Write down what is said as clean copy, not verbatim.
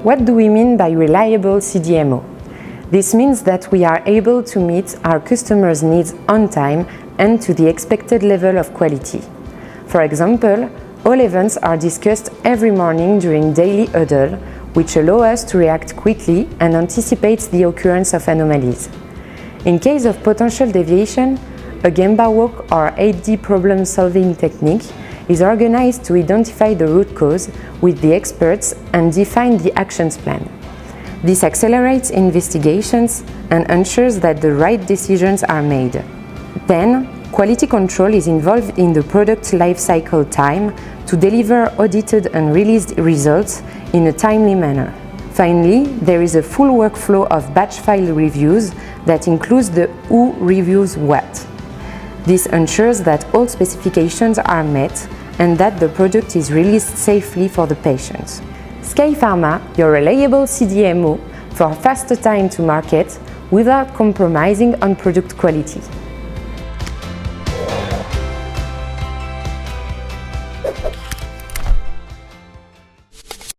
What do we mean by reliable CDMO? This means that we are able to meet our customers' needs on time and to the expected level of quality. For example, all events are discussed every morning during daily huddle, which allow us to react quickly and anticipate the occurrence of anomalies. In case of potential deviation, a Gemba walk or 8D problem-solving technique is organized to identify the root cause with the experts and define the actions plan. This accelerates investigations and ensures that the right decisions are made. Then, quality control is involved in the product lifecycle time to deliver audited and released results in a timely manner. Finally, there is a full workflow of batch file reviews that includes the who reviews what. This ensures that all specifications are met and that the product is released safely for the patients. Skyepharma, your reliable CDMO for faster time to market without compromising on product quality.